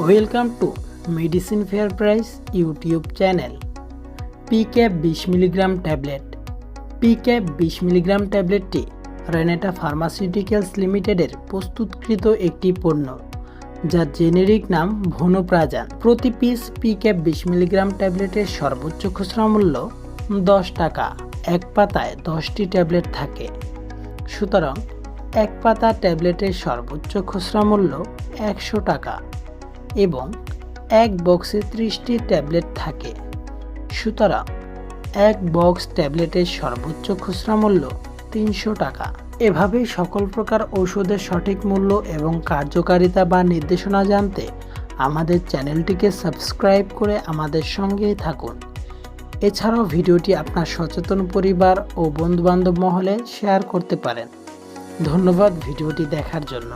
Welcome to medicine fair price YouTube channel. Pickup 20 milligram tablet. Pickup 20 milligram ট্যাবলেটটি Renata pharmaceuticals লিমিটেডের প্রস্তুতকৃত একটি পণ্য, যার জেনেরিক নাম ভোনোপ্রাজান। প্রতি পিস পিক্যাপ 20 মিলিগ্রাম ট্যাবলেটের সর্বোচ্চ খুচরা মূল্য 10 টাকা। এক পাতায় 10টি ট্যাবলেট থাকে, সুতরাং এক পাতা ট্যাবলেটের সর্বোচ্চ খুচরা মূল্য 100 টাকা এবং এক বক্সে 30টি ট্যাবলেট থাকে, সুতরাং এক বক্স ট্যাবলেটের সর্বোচ্চ খুচরা মূল্য 300 টাকা। এভাবেই সকল প্রকার ঔষধের সঠিক মূল্য এবং কার্যকারিতা বা নির্দেশনা জানতে আমাদের চ্যানেলটিকে সাবস্ক্রাইব করে আমাদের সঙ্গেই থাকুন। এছাড়াও ভিডিওটি আপনার সচেতন পরিবার ও বন্ধুবান্ধব মহলে শেয়ার করতে পারেন। ধন্যবাদ ভিডিওটি দেখার জন্য।